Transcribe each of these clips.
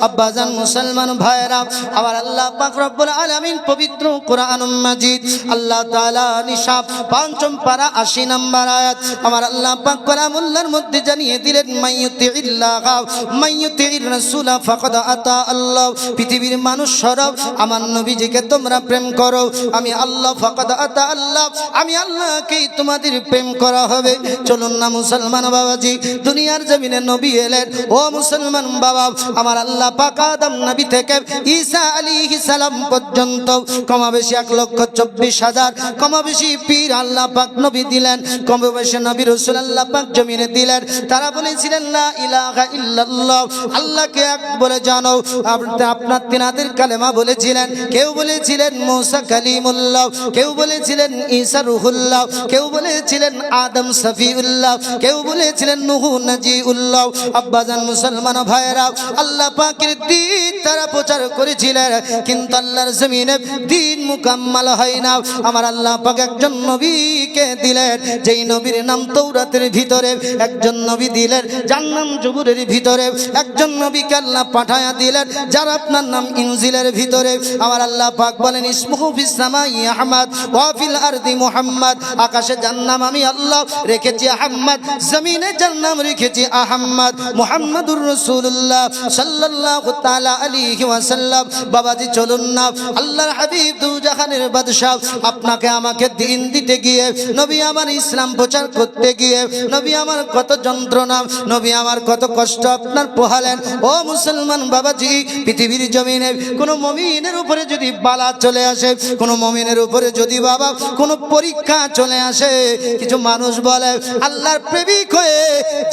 আব্বাজান মুসলমান ভাইরা আমার আল্লাহ পাক রব্বুল আলামিন পবিত্র কোরআনুল মাজিদ আল্লাহ তাআলা নিশাব পঞ্চম পারা 80 নম্বর আয়াত আমার আল্লাহ পাক কালামুল্লাহর মধ্যে জানিয়ে দিলেন মাইয়ুতিল্লাহ মাইয়ুতির রাসূল ফাকাদ আতা আল্লাহ। পৃথিবীর মানুষ সরব আমার নবীজিকে তোমরা প্রেম করো, আমি আল্লাহ ফাকাদ আতা আল্লাহ, আমি আল্লাহকেই তোমাদের প্রেম করা হবে। চলুন না মুসলমান বাবাজি, দুনিয়ার জমিনে নবী এলেন। ও মুসলমান বাবা, আমার আল্লাহ পাক আদম নবী থেকে ঈসা আলাইহিস সালাম পর্যন্ত কমবেশি 1,24,000 কমবেশি পীর আল্লাহ পাক নবী দিলেন, কমবেশি নবী রাসূল আল্লাহ পাক জমিনে দিলেন। তারা বলেছিলেন লা ইলাহা ইল্লাল্লাহ, আল্লাহকে এক বলে জানো। আপনার তিনাদের কালেমা বলেছিলেন, কেউ বলেছিলেন মুসা কালিমুল্লাহ, কেউ বলেছিলেন ঈসা রূহুল্লাহ, কেউ বলেছিলেন আদম সফিউল্লাহ, কেউ বলেছিলেন নূহ নাজিউল্লাহ। আব্বাজান মুসলমান ভাইরা, আল্লাহ পাকের দ্বীন তারা প্রচার করেছিলেন, কিন্তু আল্লাহর জমিনে দ্বীন মুকাম্মাল হয় না। আমার আল্লাহ পাক একজন নবীকে দিলেন, যেই নবীর নাম তাওরাতের ভিতরে, একজন নবী দিলেন যার নাম জবুরের ভিতরে, একজন নবীকে আল্লাহ পাঠায়া দিলেন যার আপনার নাম ইনজিলের ভিতরে। আমার আল্লাহ পাক বলেন ইসমুহু ফিস সামাই আহমদ ওয়া ফিল আরদি মুহাম্মদ, আকাশে যার নাম আমি আল্লাহ রেখেছি আহমদ, জমিনে যার নাম রেখেছি আহমদ মুহাম্মাদুর রাসূলুল্লাহ সাল্লাল্লাহু তাআলা আলাইহি ওয়াসাল্লাম। বাবাজি চলুন না, আল্লাহর হাবিব দু জাহানের বাদশা আপনাকে আমাকে দ্বীন দিতে গিয়ে, নবী আমার ইসলাম প্রচার করতে গিয়ে, নবী আমার কত যন্ত্রণা, নবী আমার কত কষ্ট আপনার পোহালেন। ও মুসলমান বাবাজি, পৃথিবীর জমিনে কোনো মুমিনের উপরে যদি বালা চলে আসে, কোনো মুমিনের উপরে যদি বাবা কোনো পরীক্ষা চলে আসে, কিছু মানুষ বলে আল্লাহর প্রেমিক হয়ে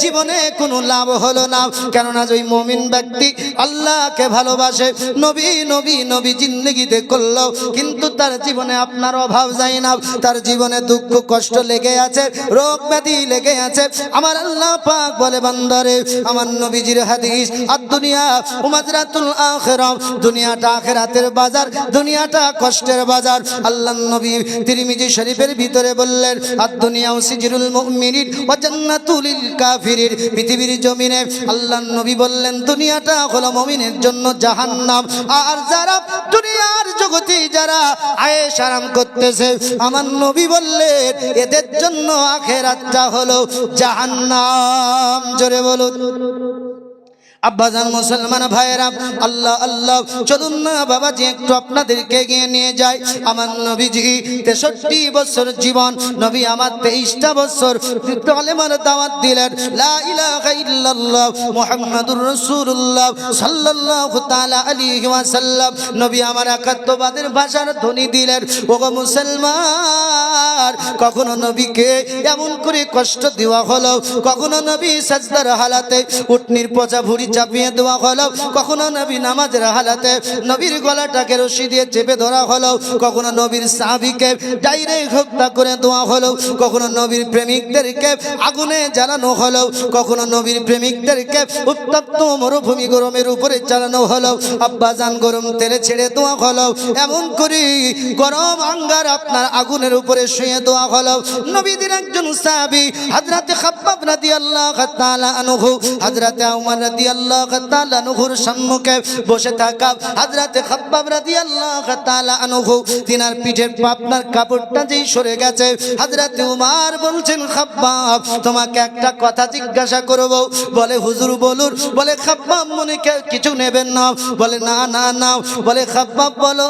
জীবনে কোনো লাভ হলো না, কেননা ওই মুমিন ব্যক্তি আল্লাহকে ভালোবাসে, নবী নবী নবী জিন্দেগিতে করলো, কিন্তু তার জীবনে আপনার অভাব যায় না, তার জীবনে দুঃখ কষ্ট লেগে আছে, রোগ ব্যাধি লেগে আছে। আমার আল্লাহ পাক বলে বান্দারে, আমার নবীজির হাদিস আর দুনিয়া উমাজরাতুল আখিরাহ, দুনিয়াটা আখিরাতের বাজার, দুনিয়াটা কষ্টের বাজার। আল্লাহর নবী তিরমিজি শরীফের ভিতরে বললেন আর দুনিয়া সিজরুল মুমিনিন ওয়া জান্নাতুল কাফিরিন। পৃথিবীর জমিনে আল্লাহর নবী বললেন দুনিয়াটা হলো মুমিনের জন্য জাহান্নাম, আর যারা দুনিয়ার জগতে যারা আয়েশ আরাম করতেছে, আমার নবী বললেন এদের জন্য আখিরাতটা হলো জাহান্নাম। জোরে বলুন। আব্বাজান মুসলমান ভাইরা, আল্লাহ আল্লাহ, চলুন না বাবাজি একটু আপনাদেরকে গিয়ে নিয়ে যাই। আমার নবীজি 63 বছর জীবন, নবী আমার 23টা বছর কালেমার দাওয়াত দিলেন, লা ইলাহা ইল্লাল্লাহ মুহাম্মাদুর রাসূলুল্লাহ সাল্লাল্লাহু তাআলা আলাইহি ওয়াসাল্লাম। নবী আমার একাত্মবাদের ভাষার ধ্বনি দিলেন। ওগো মুসলমান, কখনো নবীকে এমন করে কষ্ট দেওয়া হলো, কখনো নবী সাজদার হালাতে উটনির পচা ভুঁড়ি চাপিয়ে দেওয়া হলো, কখনো নবী নামাজের হালাতে নবীর গলাটাকে রশি দিয়ে চেপে ধরা হলো, কখনো নবীর সাহাবীকে ডাইরেক্ট হত্যা করে দেওয়া হলো, কখনো নবীর প্রেমিকদেরকে আগুনে জ্বালানো হলো, কখনো নবীর প্রেমিকদেরকে উত্তপ্ত মরুভূমি গরমের উপরে চালানো হলো, আব্বাজান গরম তেলে ছেড়ে দেওয়া হলো, এমন করে গরম আঙ্গার আপনার আগুনের উপরে শুয়ে দেওয়া হলো। নবীদের একজন সাহাবী হযরতে খাব্বাব রাদিয়াল্লাহু তাআলা আনহু, হযরতে উমর রাদিয়াল্লাহু তাআলা আনহুর সম্মুখে বসে থাকা হযরতে খাব্বাব রাদিয়াল্লাহু তাআলা আনহু, তিনার পিঠের আপনার কাপড়টা যেই সরে গেছে, হযরতে উমর বলছেন খাব্বাব তোমাকে একটা কথা জিজ্ঞাসা করব। বলে হুজুর বলুন। বলে খাব্বাব মনে কিছু নেবেন না? বলে না না না। বলে খাব্বাব বলো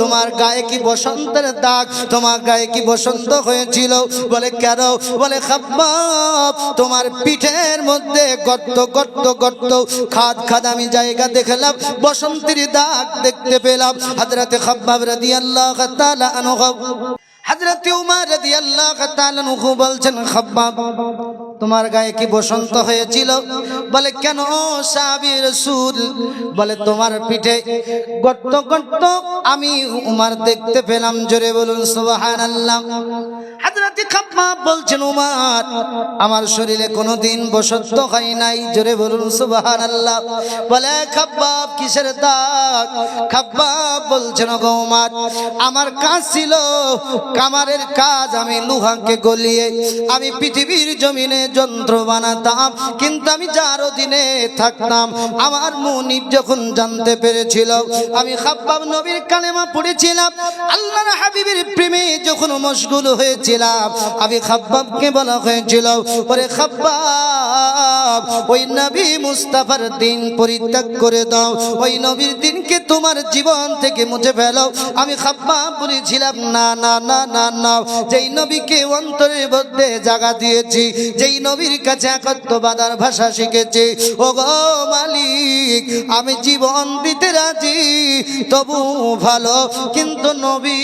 তোমার গায়ে কি বসন্তের দাগ, তোমার গায়ে কি বসন্ত হয়েছিল? বলে কেন? বলে খাব্বাব তোমার পিঠের মধ্যে গর্ত গর্ত গর্ত খাদ খাদ আমি জায়গা দেখলাম, বসন্তের দাগ দেখতে পেলাম। হযরতে খাব্বাব রাদিয়াল্লাহু তাআলা আনহু, হযরতে উমর রাদিয়াল্লাহু তাআলা আনহু বলছেন খাব্বাব তোমার গায়ে কি বসন্ত হয়েছিল? বলে কেন সাহাবী রাসূল? বলে তোমার পিঠে গর্ত গর্ত আমি উমর দেখতে পেলাম। জোরে বলুন সুবহানাল্লাহ। হযরত হাজরাতে খাব্বাব বলছেন উমর আমার শরীরে কোনোদিন বসন্ত হয় নাই, জোরে বলুন সুবহানাল্লাহ। বলে খাব্বাব কিসের দাগ? খাব্বাব বলছেন গো উমর আমার কাজ ছিল কামারের কাজ, আমি লোহাকে গলিয়ে আমি পৃথিবীর জমিনে যন্ত্র বানাতাম, কিন্তু আমি যার অধীনে থাকতাম আমার মুনিব যখন জানতে পেরেছিল আমি খাব্বাব নবীর কালেমা পড়েছিলাম, আল্লাহর হাবিবের প্রেমে যখন মশগুল হয়েছিলাম, আমি খাব্বাবকে বলা হয়েছিল ওরে খাব্বাব ওই নবী মুস্তাফার দিন পরিত্যাগ করে দাও, ওই নবীর দিনকে তোমার জীবন থেকে মুছে ফেলো। আমি খাব্বাব বলেছিলাম না না না না না, যেই নবীকে অন্তরের মধ্যে জায়গা দিয়েছি, যেই নবীর কাছে একত্ববাদার ভাষা শিখেছি, ও গো মালিক আমি জীবন দিতে রাজি, তবু ভালো কিন্তু নবী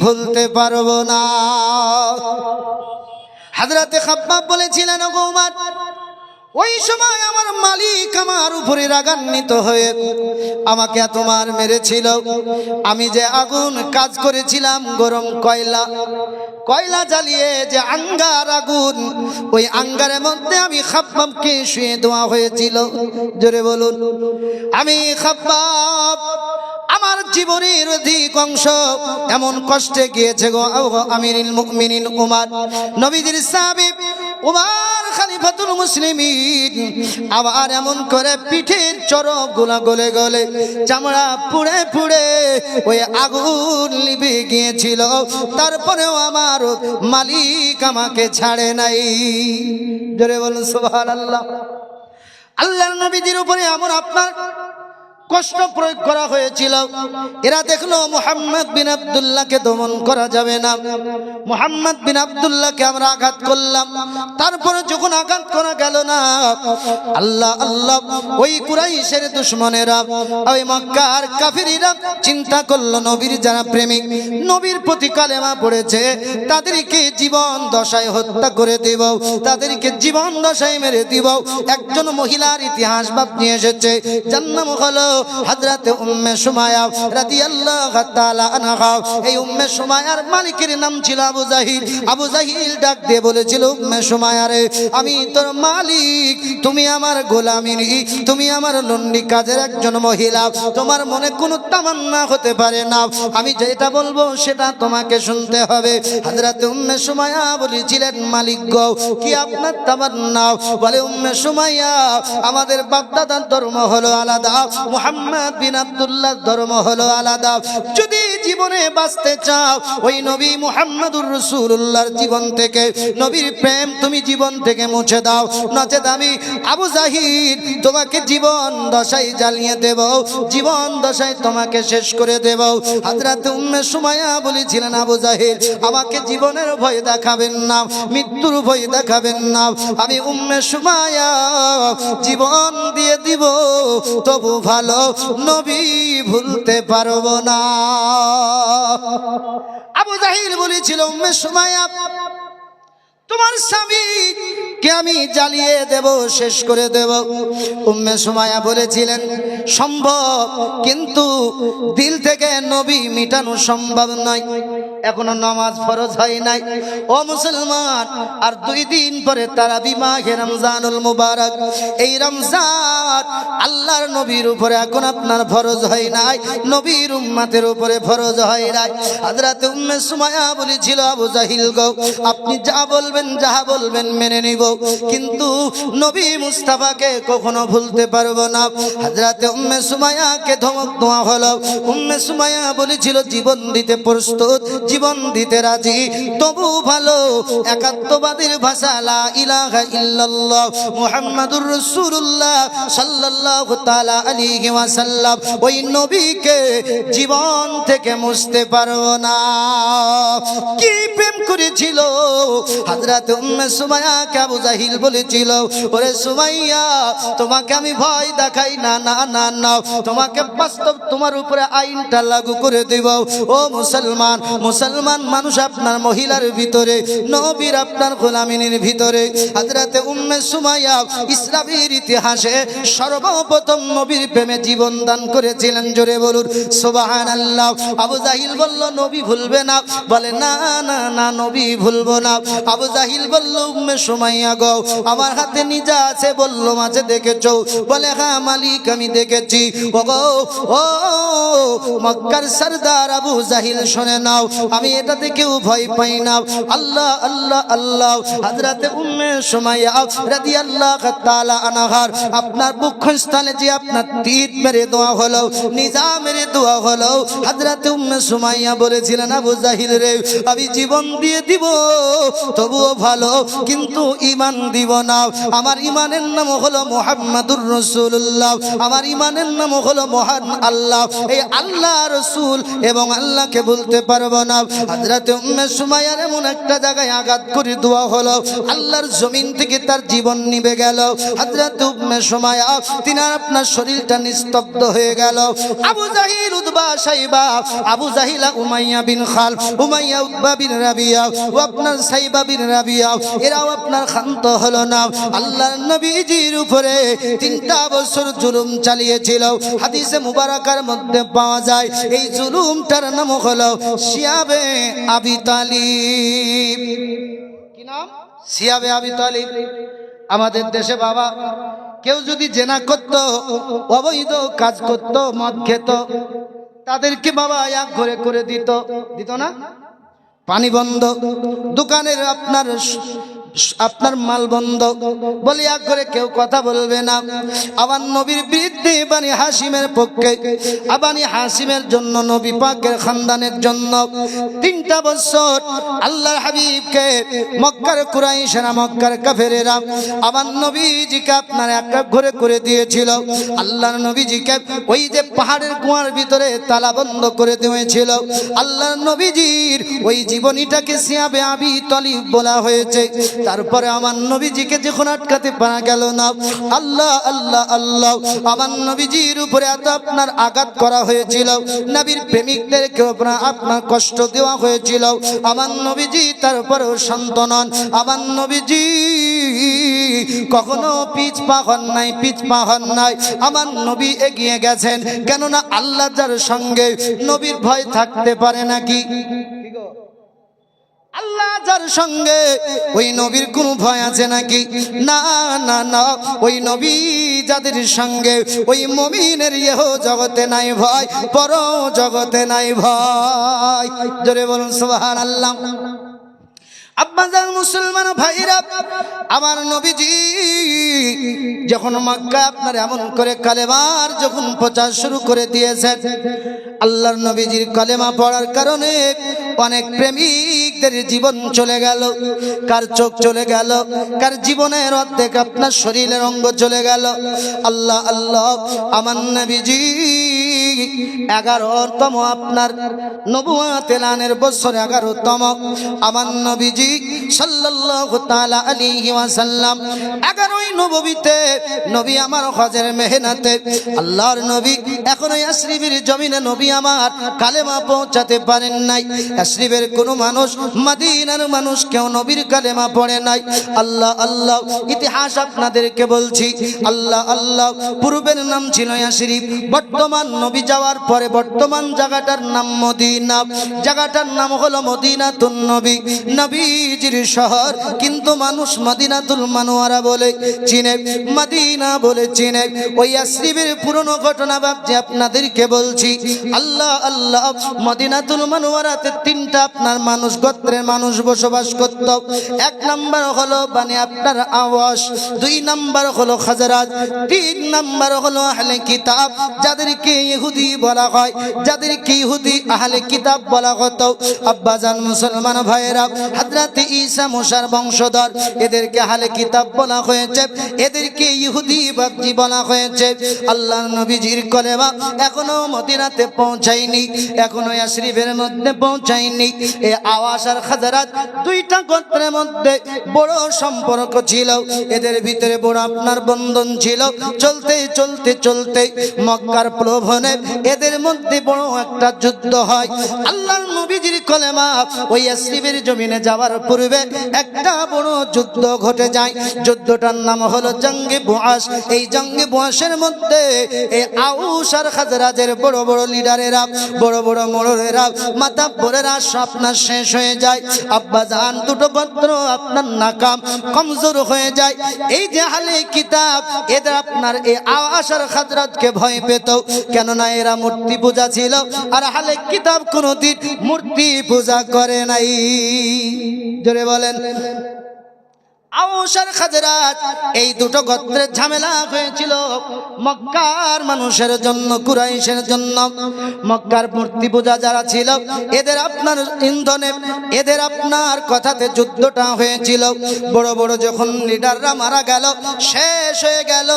ভুলতে পারবো না। হযরতে খাব্বাব বলেছিলেন ও গো উমর ওই সময় আমার মালিক আমার উপরে রাগান্বিত হয়ে আমাকে এত মার মেরেছিল, আমি যে আগুন কাজ করেছিলাম গরম কয়লা জ্বালিয়ে যে আঙ্গার আগুন, ওই আঙ্গারের মধ্যে আমি খাব্বাবকে শুয়ে দেওয়া হয়েছিল, জোরে বলুন। আমি খাব্বাব আমার জীবনের অধিক অংশ এমন কষ্টে গিয়েছে গো আমিরুল মুমিনিন উমর, নবীদের সাহাবী উমর খলিফাতুল মুসলিমিন, আবার এমন করে পিঠের চরক গুলা গলে গলে চামড়া পুড়ে পুড়ে ওই আগুন লিভে গিয়েছিল, তারপরেও আমার মালিক আমাকে ছাড়ে নাই, জোরে বলুন সুবহানাল্লাহ। আল্লাহর নবীদের উপরে এমন আপনার কষ্ট প্রয়োগ করা হয়েছিল, এরা দেখলো মুহাম্মদ বিন আব্দুল্লাহকে দমন করা যাবে না, মুহাম্মদ বিন আব্দুল্লাহকে আমরা আঘাত করলাম, তারপরে যখন আঘাত করা গেল না, আল্লাহ আল্লাহ ওই কুরাইশের দুশমনেরা ওই মক্কার কাফিররা চিন্তা করলো নবীর যারা প্রেমিক, নবীর প্রতি কালেমা পড়েছে, তাদেরকে জীবন দশায় হত্যা করে দেব, তাদেরকে জীবন দশায় মেরে দিব। একজন মহিলার ইতিহাস বাপ নিয়ে এসেছে, যার নাম হলো হযরতে উম্মে সুমাইয়া রাদিয়াল্লাহু তাআলা আনহা। এই উম্মে সুমাইয়ার মালিকের নাম ছিল আবু জাহিল। আবু জাহিল ডাক দিয়ে বলেছিল উম্মে সুমাইয়া রে, আমি তোর মালিক, তুমি আমার গোলামী, তুমি আমার লন্ডি কাজের একজন মহিলা, তোমার মনে কোনো তামান্না হতে পারে না, আমি যেটা বলবো সেটা তোমাকে শুনতে হবে। হযরতে উম্মে সুমাইয়া বলেছিলেন মালিক গো কি আপনার তামান্না? বলে উম্মে সুমাইয়া আমাদের বাপদাদার ধর্ম হলো আলাদা, মুহাম্মদ বিন আব্দুল্লাহ ধর্ম হলো আলাদা, যদি জীবনে বাঁচতে চাও ওই নবী মুহাম্মদুর রাসূলুল্লাহর জীবন থেকে নবীর প্রেম তুমি জীবন থেকে মুছে দাও, নচেত আমি আবু জাহিল তোমাকে জীবন দশায় জ্বালিয়ে দেব, জীবন দশায় তোমাকে শেষ করে দেব। হযরত উম্মে সুমাইয়া বলেছিলেন আবু জাহিল আমাকে জীবনের ভয় দেখাবেন না, মৃত্যুর ভয় দেখাবেন না, আমি উম্মে সুমাইয়া জীবন দিয়ে দিব, তবু ভালো নবী ভুলতে পারবো না। আবু জাহিল বলেছিল উম্মে সুমাইয়া তোমার স্বামীকে আমি জ্বালিয়ে দেব, শেষ করে দেব। উম্মে সুমাইয়া বলেছিলেন সম্ভব, কিন্তু দিল থেকে নবী মিটানো সম্ভব নয়, এখনো নামাজ ফরজ হয় নাই। ও মুসলমান, আর 2 দিন পরে তারাবি মাহে রমজানুল মুবারক, এই রমজান আল্লাহর নবীর উপরে এখন আপনার ফরজ হয় নাই, নবীর উম্মতের উপরে ফরজ হয় নাই। হযরত উম্মে সুমাইয়া বলেছিল আবু জাহিল গো আপনি যা বলবেন যাহা বলবেন মেনে নিব, কিন্তু নবী মুস্তাফাকে কখনো ভুলতে পারবো না। হযরত উম্মে সুমাইয়াকে ধমক দেওয়া হলো। উম্মে সুমাইয়া বলেছিল জীবন দিতে প্রস্তুত, জীবন দিতে রাজি, তবু ভালো একাত্মবাদীর ভাষা লা ইলাহা ইল্লাল্লাহ মুহাম্মাদুর রাসূলুল্লাহ সাল্লাল্লাহু তাআলা আলাইহি ওয়াসাল্লাম ওই নবীকে জীবন থেকে মুছতে পারবো না। কি প্রেম করেছিল! হযরত উম্মে সুমাইয়াকে আবু জাহিল বলেছিল ওরে সুমাইয়া তোমাকে আমি ভয় দেখাই না, না না না, তোমাকে বাস্তব তোমার উপরে আইনটা লাগু করে দেব। ও মুসলমান, মুসলমান মানুষ আপনার মহিলার ভিতরে, নবীর আপনার গোলামিনীর ভিতরে হযরতে উম্মে সুমাইয়া ইসলামের ইতিহাসে সর্বপ্রথম নবীর প্রেমে জীবন দান করেছিলেন। জোরে বলুন সুবহানাল্লাহ। আবু জাহিল বলল নবী ভুলবে না, বলে না না না নবী ভুলবো না। আবু জাহিল বলল উম্মে সুমাইয়া গো আমার হাতে নিজা আছে, বলল মাঝে দেখেছো, বলে হ্যাঁ মালিক আমি দেখেছি। ও গো ও মক্কার সরদার আবু জাহিল শুনে নাও, আমি এটা দেখেও ভয় পাই না। আল্লাহ আল্লাহ আল্লাহ। হযরতে উম্মে সুমাইয়া রাদিয়াল্লাহু তাআলা আনহার আপনার বক্ষস্থলে যে আপনার তীর মেরে দেওয়া হলো, নিজা মেরে দেওয়া হলো, হযরতে উম্মে সুমাইয়া বলেছিলেন আবু জাহিল রে আমি জীবন দিয়ে দিব তবুও ভালো, কিন্তু ঈমান দিব না। আমার ঈমানের নাম হলো মুহাম্মাদুর রাসূলুল্লাহ, আমার ঈমানের নাম হলো মহান আল্লাহ। এই আল্লাহ রাসূল এবং আল্লাহকে বলতে পারবো না। হযরতে উম্মে সুমাইয়ার এমন একটা জায়গায় আঘাত করে দেওয়া হলো, আল্লাহর জমিন থেকে তার জীবন নিভে গেল। হযরতে উম্মে সুমাইয়া তিনার আপনার শরীরটা নিস্তব্ধ হয়ে গেল। আবু জাহিল উতবা সাইবা, আবু জাহিলা উমাইয়া বিন খালফ, উমাইয়া উতবা বিন রাবিয়া ও আপনার সাইবা বিন রাবিয়া, এরাও আপনার ক্ষান্ত হলো না। আল্লাহর নবীজির উপরে 3টা বছর জুলুম চালিয়েছিল। হাদিসে মুবারাকার মধ্যে পাওয়া যায় এই জুলুমটার নাম হলো সিয়াবে আবি তালিব। কি নাম? সিয়াবে আবি তালিব। আমাদের দেশে বাবা কেউ যদি জেনা করত, অবৈধ কাজ করত, মদ খেত, তাদেরকে বাবা এক ঘরে করে দিত, দিত না? পানি বন্ধ, দোকানের আপনার মাল বন্ধ, বলি এক করে কেউ কথা বলবে না। আবার নবীর বিরুদ্ধে বানি হাসিমের পক্ষে, আবানি হাসিমের জন্য নবী পাকের খানদানের জন্য 3টা বছর আল্লাহর হাবিবকে মক্কার কুরাইশেরা, মক্কার কাফেরেরা আবার নবীজিকে আপনার এক ঘরে করে দিয়েছিল। আল্লাহর নবীজিকে ওই যে পাহাড়ের কুয়ার ভিতরে তালা বন্ধ করে দিয়েছিল। আল্লাহর নবীজির ওই জীবনীটাকে সিয়াবে আবি তালিব বলা হয়েছে। তারপরে আমার নবীজিকে যখন আটকাতে পারা গেল না, আল্লাহ আল্লাহ আল্লাহ, আমার নবীজির উপরে এত আপনার আঘাত করা হয়েছিল, নবীর প্রেমিকদেরকে আপনার কষ্ট দেওয়া হয়েছিল। আমার নবীজি তারপরেও শান্ত নন। আমার নবীজি কখনো পিছপা হন নাই, পিছপা হন নাই। আমার নবী এগিয়ে গেছেন, কেননা আল্লাহ যার সঙ্গে নবীর ভয় থাকতে পারে নাকি? আল্লাহ যার সঙ্গে ওই নবীর কোন ভয় আছে নাকি? না না না, ওই নবী যাদের সঙ্গে ওই মুমিনের ইহ জগতে নাই ভয়, পর জগতে নাই ভয়। জোরে বলুন সুবহানাল্লাহ। আব্বাজান মুসলমান ভাইরা, আমার নবীজি যখন মক্কা আপনার এমন করে কালেমার যখন প্রচার শুরু করে দিয়েছেন, আল্লাহর নবীজির কালেমা পড়ার কারণে অনেক প্রেমিকদের জীবন চলে গেল, কার চোখ চলে গেল, কার জীবনের অর্ধেক আপনার শরীরের অঙ্গ চলে গেল। আল্লাহ আল্লাহ। আমার নবীজি 11তম আপনার নবুয়ত এলানের বছর 11তম আমার নবীজি সাল্লাল্লাহু তাআলা আলাইহি ওয়াসাল্লাম 11ই নববীতে নবী আমার হজের মেহনতে আল্লাহর নবী এখনো ইয়াসরিবের জমিনে নবী আমার কালেমা পৌঁছাতে পারেন নাই। ইয়াসরিবের কোন মানুষ, মদিনার মানুষ কেউ নবীর কালেমা পড়ে নাই। আল্লাহ আল্লাহ। ইতিহাস আপনাদেরকে বলছি, আল্লাহ আল্লাহ। পূর্বের নাম ছিল ইয়াসরিব, বর্তমান নবী যাওয়ার পরে বর্তমান জায়গাটার নাম মদিনা, জায়গাটার নাম হলো মদিনাতুন নবী, নবীজির শহর। কিন্তু মানুষ মদিনাতুল মানওয়ারা বলে চিনে, মদিনা বলে চিনে। ওই ইয়াসরিবের পুরনো ঘটনা ভাবছি আপনাদেরকে বলছি। আল্লাহ আল্লাহ। মদিনাতুল মানওয়ারাতে 3টা আপনার মানুষ, গোত্রের মানুষ বসবাস করত। 1 নাম্বার হলো বানি আপনার আওয়াস, 2 নাম্বার হলো খাজরাজ, 3 নাম্বার হলো আহলে কিতাব, যাদেরকে ইহুদি বলা হয়, যাদেরকে ইহুদি আহলে কিতাব বলা হতো। আব্বাজান মুসলমান ভাইরা, হযরত ঈসা মুসার বংশধর, এদেরকে আহলে কিতাব বলা হয়েছে, এদেরকে ইহুদি বাগজি বলা হয়েছে। আল্লাহর নবীজির কলেমা এখনো মদিনাতে পৌঁছায়নি, এখনো ইয়াসরিবের মধ্যে পৌঁছায়নি। এই আওয়াস আর খাজরাজ 2টা গোত্রের মধ্যে বড় সম্পর্ক ছিল, এদের ভিতরে বড় আপনার বন্ধন ছিল। চলতে চলতে চলতে মক্কার প্রলোভনে এদের মধ্যে বড় একটা যুদ্ধ হয়। আল্লাহর নবীজির কলেমা ওই ইয়াসরিবের জমিনে যাওয়ার পূর্বে একটা বড় যুদ্ধ ঘটে যায়। যুদ্ধটার নাম হলো জঙ্গে বুআস। এই জঙ্গে বুআসের মধ্যে এই আউস আর খাজরাজের বড় বড় লিডারেরা, বড় বড় মোড়লেরা, মাতাব্বরেরা সব আপনার শেষ হয়ে যায়। আব্বা জান দুটো গোত্র আপনার নাকাম কমজোর হয়ে যায়। এই যে আহলে কিতাব এদের আপনার এই আওয়াস আর খাজরাজকে ভয় পেত, কেননা এরা মূর্তি পূজা ছিল, আর আহলে কিতাব কোনোদিন মূর্তি পূজা করে নাই। জোরে বলেন। আউস আর খাজরাজ এই দুটো গোত্রের ঝামেলা হয়েছিল মক্কার মানুষের জন্য, কুরাইশের জন্য। মক্কার মূর্তি পূজা যারা ছিল এদের আপনার ইন্ধনে, এদের আপনার কথাতে যুদ্ধটা হয়েছিল। বড় বড় যখন লিডাররা মারা গেল, শেষ হয়ে গেল,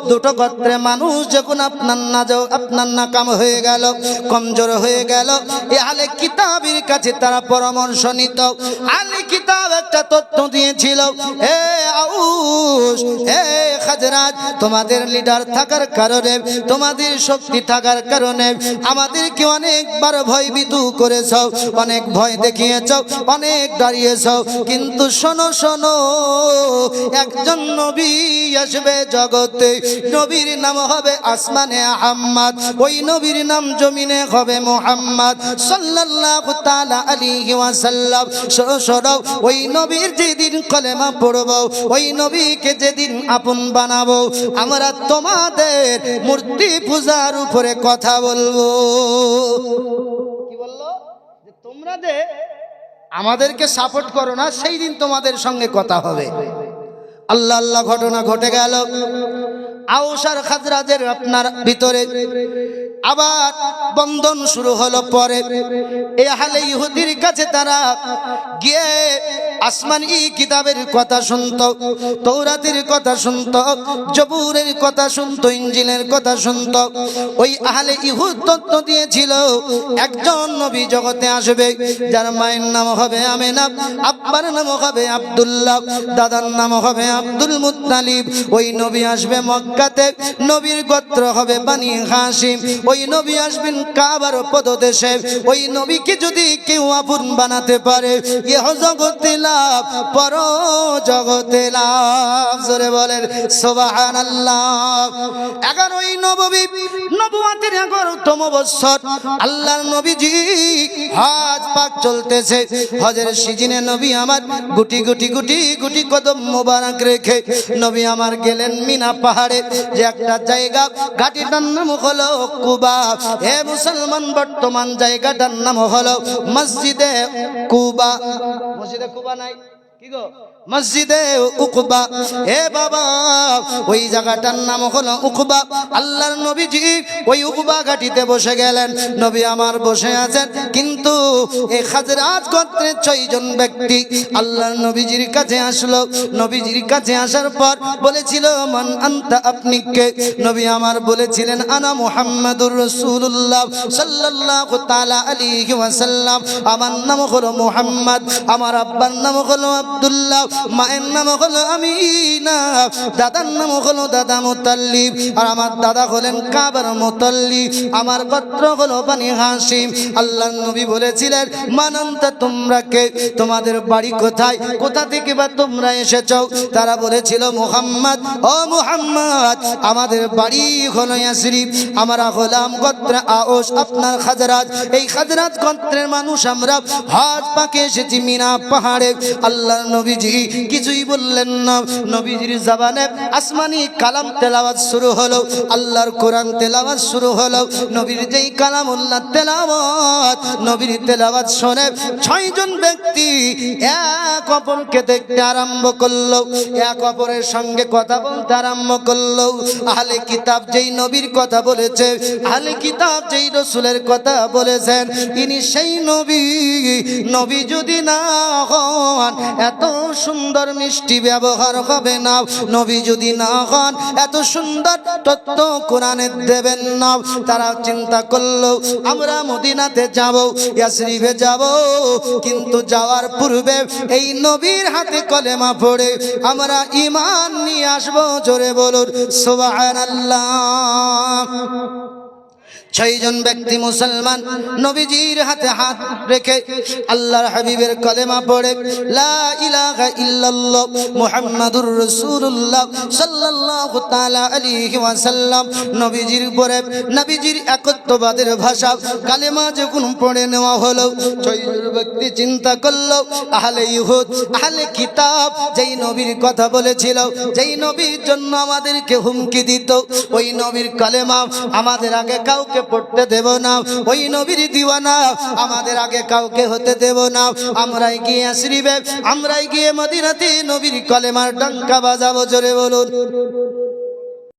দুটো গোত্রের মানুষ যখন আপনার নাকাম হয়ে গেল, কমজোর হয়ে গেল, এই আহলে কিতাবের কাছে তারা পরামর্শ নিত। আহলে কিতাব একটা তথ্য দিয়েছিল, হে আউস, হে খাজরাজ, তোমাদের লিডার থাকার কারণে, তোমাদের শক্তি থাকার কারণে আমাদেরকে অনেকবার ভয়ভীত করেছ, অনেক ভয় দেখিয়েছ, অনেক দাঁড়িয়েছ, কিন্তু শোনো শোনো, একজন নবী আসবে জগতে, নবীর নাম হবে আসমানে আহম্মদ, ওই নবীর নাম জমিনে হবে মুহাম্মদ সাল্লাল্লাহু তাআলা আলাইহি ওয়াসাল্লাম। শোনো, ওই নবীর যেদিন কলেমা পড়ব, ওই নবীকে যেদিন আপন বানাবো, আমরা তোমাদের মূর্তি পূজার উপরে কথা বলবো। কি বললো? যে তোমরা যে আমাদেরকে সাপোর্ট করো না, সেই দিন তোমাদের সঙ্গে কথা হবে। আল্লাহ আল্লাহ ঘটনা ঘটে গেল। আউস আর খাজরাজের আপনার ভিতরে আবার বন্ধন শুরু হলো। পরে এই আহলে ইহুদির কাছে তারা গিয়ে আসমানি কিতাবের কথা শুনতো, তৌরাতের কথা শুনতো, জবুরের কথা শুনতো, ইনজিলের কথা শুনতো। ওই আহলে ইহুদ তত্ত্ব দিয়েছিল একজন নবী জগতে আসবে, যার মায়ের নাম হবে আমেনা, আব্বার নাম হবে আব্দুল্লাহ, দাদার নাম হবে আব্দুল মুত্তালিব। ওই নবী আসবে মক্কাতে, নবীর গোত্র হবে বানি হাশিম। ওই নবী আসবেন কাবার পদদেশে। ওই নবীকে যদি কেউ আপন বানাতে পারে, ইহ জগতে লাভ, পর জগতে লাভ। জোরে বলেন সুবহানাল্লাহ। 11ই নবুয়তের 11তম বছর আল্লাহর নবীজি হজ পাক চলতেছে। হজের সিজনে নবী আমার গুটি গুটি গুটি গুটি কদম মোবারক রেখে নবী আমার গেলেন মিনা পাহাড়ে, যে একটা জায়গা, ঘাটিটার নাম হলো কুবা। হে মুসলমান, বর্তমান জায়গাটার নাম হলো মসজিদে কুবা। মসজিদে কুবা নাই কি গো? মসজিদে উকবা। হে বাবা, ওই জায়গাটার নাম হলো উকবা। আল্লাহর নবীজি ওই উকবা ঘাটিতে বসে গেলেন। নবী আমার বসে আছেন, কিন্তু এই খাজরাজ গোত্রের 6 জন ব্যক্তি আল্লাহর নবীজির কাছে আসলো। নবীজির কাছে আসার পর বলেছিল, মান আনতা, আপনি কে? নবী আমার বলেছিলেন, আনা মুহাম্মাদুর রাসূলুল্লাহ সাল্লাল্লাহু তাআলা আলাইহি ওয়াসাল্লাম। আমার নাম হলো মুহাম্মদ, আমার আব্বার নাম হলো আব্দুল্লাহ, মায়ের নাম হলো আমিনা, দাদার নাম হলো দাদা মুতাল্লিব, আর আমার দাদা হলেন কাবার মুতাল্লিব, আমার গোত্র হলো বানি হাশিম। আল্লাহর নবী বলেছিলেন, মানন্তা, তোমরা কে? তোমাদের বাড়ি কোথায়? কোথা থেকে বা তোমরা এসেছো? তারা বলেছিল, মুহাম্মদ, ও মুহাম্মদ, আমাদের বাড়ি হলো ইয়াসরিব, আমরা হলাম গোত্র আউস, আপনার খাজরাজ। এই খাজরাজ গোত্রের মানুষ আমরা হজ পাকে এসেছি মিনা পাহাড়ে। আল্লাহর নবীজি কিছুই বললেন না। নবীজির জবানে আসমানি কালাম তেলাওয়াত শুরু হলো, আল্লাহর কোরআন তেলাওয়াত শুরু হলো। নবীর যেই কালামুল্লাহ তেলাওয়াত, নবীর তেলাওয়াত শুনে 6 জন ব্যক্তি এক অপরকে দেখতে আরম্ভ করলো, এক অপরের সঙ্গে কথা বলতে আরম্ভ করলো। আহলে কিতাব যেই নবীর কথা বলেছে, আহলে কিতাব যেই রাসূলের কথা বলেছেন, ইনি সেই নবী। নবী যদি না হন, এত সুন্দর মিষ্টি ব্যবহার হবে না। নবী যদি না হন, এত সুন্দর তত্ত্ব কোরআনে দেবেন না। তারা চিন্তা করলো, আমরা মদিনাতে যাব, ইয়াসরিবে যাব, কিন্তু যাওয়ার পূর্বে এই নবীর হাতে কলেমা পড়ে আমরা ঈমান নিয়ে আসবো। জোরে বলুন সুবহানাল্লাহ। ছয়জন ব্যক্তি মুসলমান নবীজির হাতে হাত রেখে আল্লাহর হাবিবের কলেমা পড়ে লা ইলাহা ইল্লাল্লাহ মুহাম্মাদুর রাসূলুল্লাহ সাল্লাল্লাহু তাআলা আলাইহি ওয়াসাল্লাম নবীজির উপরে নবীজির একত্ববাদের ভাষা কালেমা যখন পড়ে নেওয়া হলো, ছয়জন ব্যক্তি চিন্তা করলো আহলে ইহুদ আহলে কিতাব যেই নবীর কথা বলেছিল, যেই নবীর জন্য আমাদেরকে হুমকি দিত, ওই নবীর কালেমা আমাদের আগে কাউকে পড়তে দেব না, ওই নবীর দিওয়ানা আমাদের আগে কাউকে হতে দেব না। আমরাই গিয়ে আশরিবে, আমরাই গিয়ে মদিনাতে নবীর কলেমার ডঙ্কা বাজাবো, জোরে বলুন।